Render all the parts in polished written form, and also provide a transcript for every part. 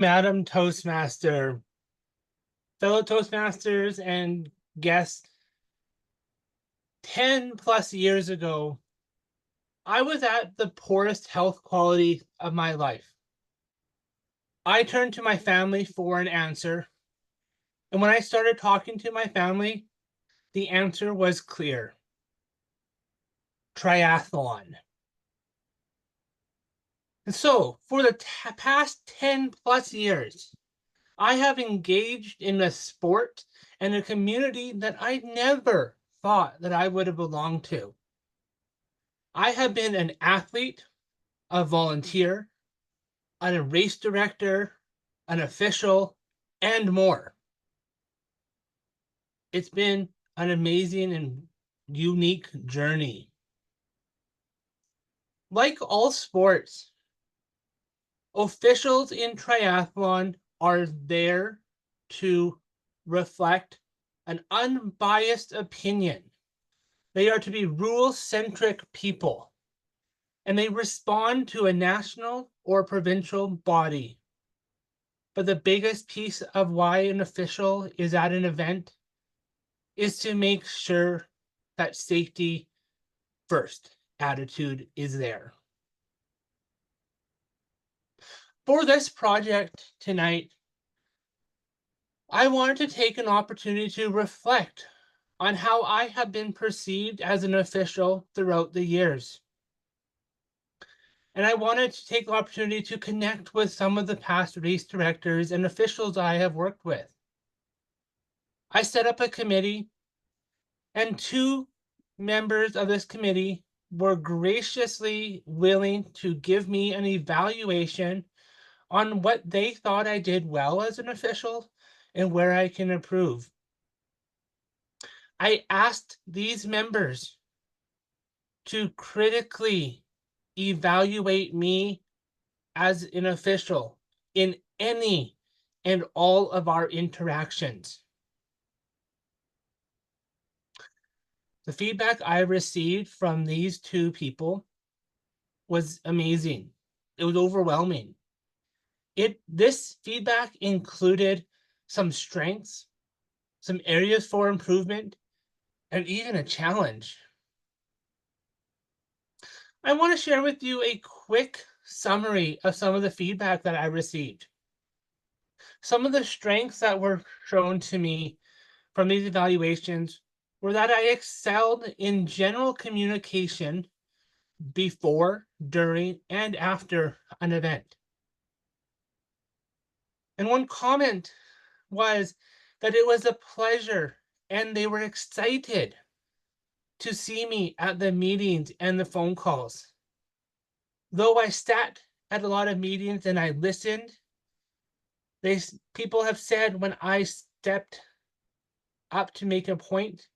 Madam Toastmaster, fellow Toastmasters and guests, 10 plus years ago, I was at the poorest health quality of my life. I turned to my family for an answer. And when I started talking to my family, the answer was clear: triathlon. And so, for the past 10 plus years, I have engaged in a sport and a community that I never thought that I would have belonged to. I have been an athlete, a volunteer, a race director, an official, and more. It's been an amazing and unique journey. Like all sports, officials in triathlon are there to reflect an unbiased opinion. They are to be rule-centric people, and they respond to a national or provincial body. But the biggest piece of why an official is at an event is to make sure that safety first attitude is there. For this project tonight, I wanted to take an opportunity to reflect on how I have been perceived as an official throughout the years. And I wanted to take the opportunity to connect with some of the past race directors and officials I have worked with. I set up a committee, and two members of this committee were graciously willing to give me an evaluation on what they thought I did well as an official and where I can improve. I asked these members to critically evaluate me as an official in any and all of our interactions. The feedback I received from these two people was amazing. It was overwhelming. This feedback included some strengths, some areas for improvement, and even a challenge. I want to share with you a quick summary of some of the feedback that I received. Some of the strengths that were shown to me from these evaluations were that I excelled in general communication before, during, and after an event. And one comment was that it was a pleasure and they were excited to see me at the meetings and the phone calls. Though I sat at a lot of meetings and I listened, people have said when I stepped up to make a point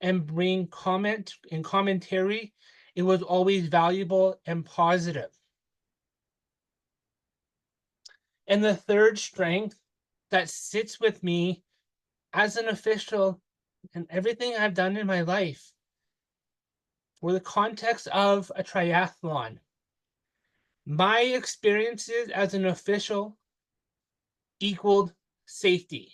and bring comment and commentary, it was always valuable and positive. And the third strength that sits with me as an official and everything I've done in my life for the context of a triathlon, my experiences as an official equaled safety.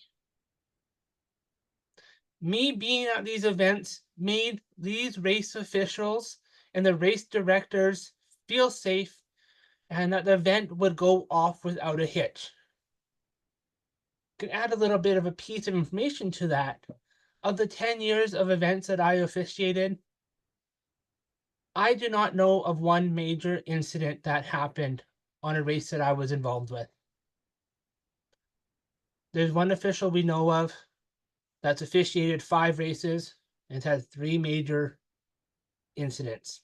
Me being at these events made these race officials and the race directors feel safe and that the event would go off without a hitch. Can add a little bit of a piece of information to that. Of the 10 years of events that I officiated, I do not know of one major incident that happened on a race that I was involved with. There's one official we know of that's officiated 5 races and has had 3 major incidents.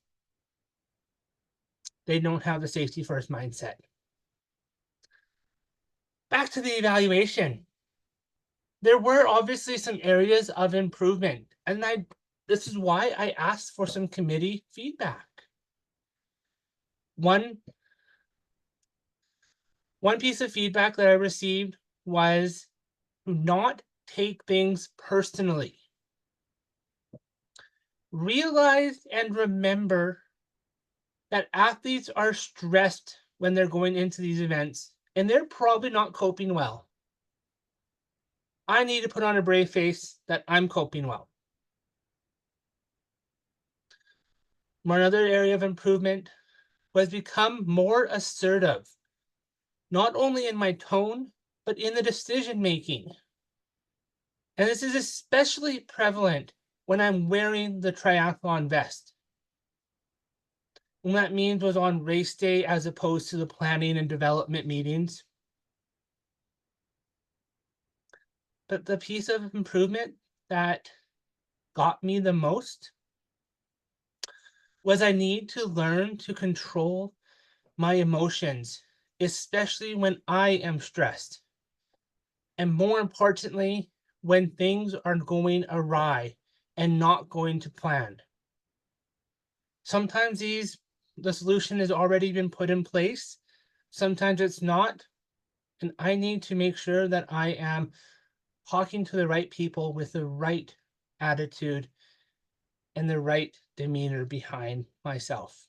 They don't have the safety first mindset. Back to the evaluation. There were obviously some areas of improvement, and this is why I asked for some committee feedback. One piece of feedback that I received was to not take things personally. Realize and remember that athletes are stressed when they're going into these events, and they're probably not coping well. I need to put on a brave face that I'm coping well. One other area of improvement was become more assertive, not only in my tone, but in the decision making. And this is especially prevalent when I'm wearing the triathlon vest. And that means was on race day as opposed to the planning and development meetings. But the piece of improvement that got me the most was I need to learn to control my emotions, especially when I am stressed. And more importantly, when things are going awry and not going to plan. Sometimes the solution has already been put in place. Sometimes it's not. And I need to make sure that I am talking to the right people with the right attitude and the right demeanor behind myself.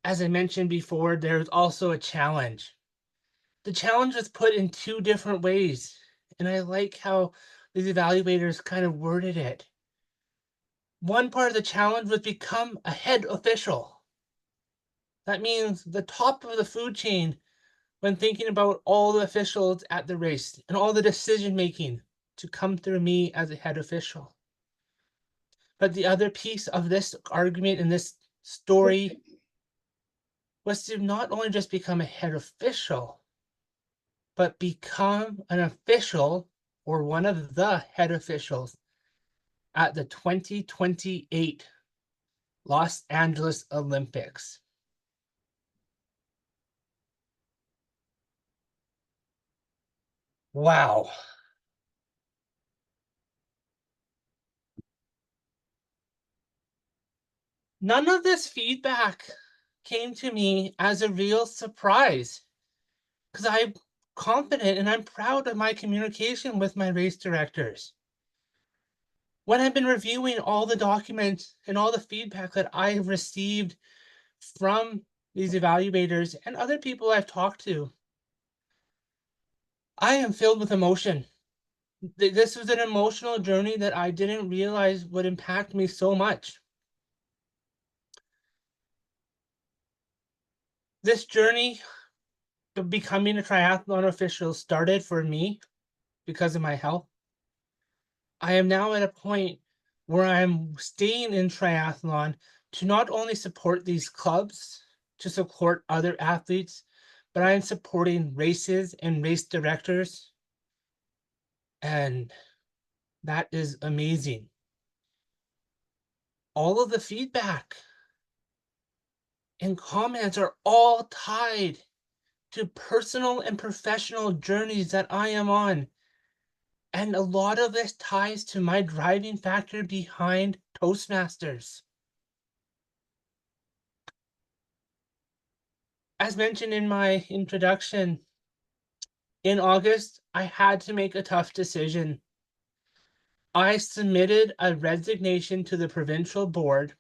As I mentioned before, there's also a challenge. The challenge was put in two different ways, and I like how these evaluators kind of worded it. One part of the challenge was become a head official. That means the top of the food chain when thinking about all the officials at the race and all the decision making to come through me as a head official. But the other piece of this argument and this story was to not only just become a head official, but become an official or one of the head officials at the 2028 Los Angeles Olympics. Wow. None of this feedback came to me as a real surprise because I'm confident and I'm proud of my communication with my race directors. When I've been reviewing all the documents and all the feedback that I've received from these evaluators and other people I've talked to, I am filled with emotion. This was an emotional journey that I didn't realize would impact me so much. This journey of becoming a triathlon official started for me because of my health. I am now at a point where I'm staying in triathlon to not only support these clubs, to support other athletes, but I am supporting races and race directors. And that is amazing. All of the feedback and comments are all tied to personal and professional journeys that I am on. And a lot of this ties to my driving factor behind Toastmasters. As mentioned in my introduction, in August, I had to make a tough decision. I submitted a resignation to the provincial board,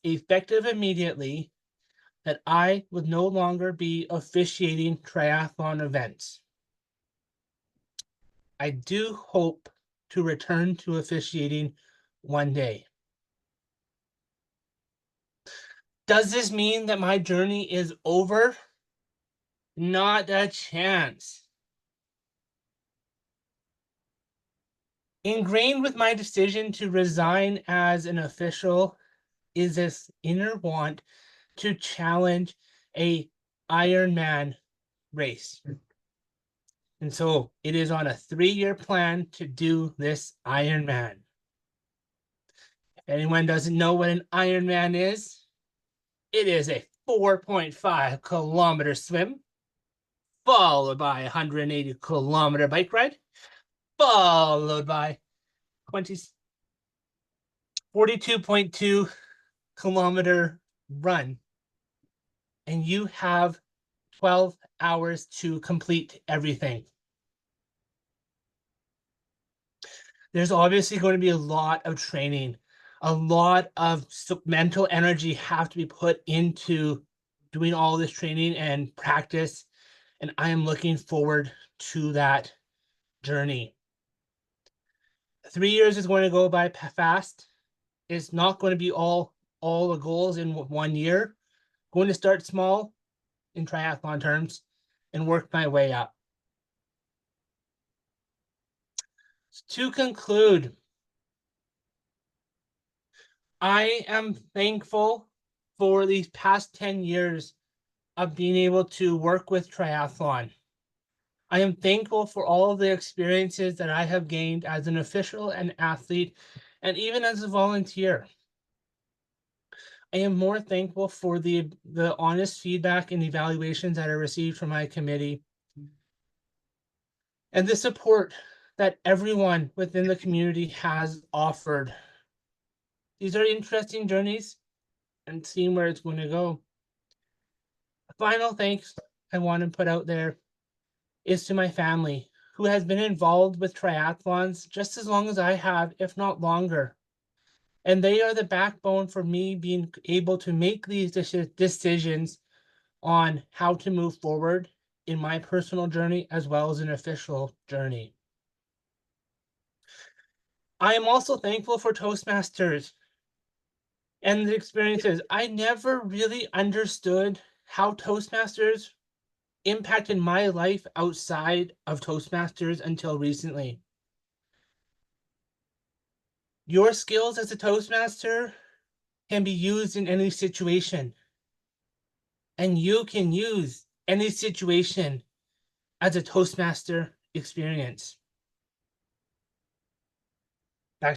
effective immediately, that I would no longer be officiating triathlon events. I do hope to return to officiating one day. Does this mean that my journey is over? Not a chance. Ingrained with my decision to resign as an official is this inner want to challenge a Ironman race. And so it is on a 3-year plan to do this Ironman. If anyone doesn't know what an Ironman is, it is a 4.5 kilometer swim, followed by a 180 kilometer bike ride, followed by 42.2 kilometer run. And you have 12 hours to complete everything. There's obviously going to be a lot of training, a lot of mental energy have to be put into doing all this training and practice, and I am looking forward to that journey. 3 years is going to go by fast. It's not going to be all the goals in 1 year. Going to start small in triathlon terms and work my way up. To conclude, I am thankful for these past 10 years of being able to work with triathlon. I am thankful for all of the experiences that I have gained as an official and athlete, and even as a volunteer. I am more thankful for the honest feedback and evaluations that I received from my committee, and the support that everyone within the community has offered. These are interesting journeys and seeing where it's going to go. Final thanks I want to put out there is to my family, who has been involved with triathlons just as long as I have, if not longer. And they are the backbone for me being able to make these decisions on how to move forward in my personal journey as well as an official journey. I am also thankful for Toastmasters and the experiences. I never really understood how Toastmasters impacted my life outside of Toastmasters until recently. Your skills as a Toastmaster can be used in any situation, and you can use any situation as a Toastmaster experience.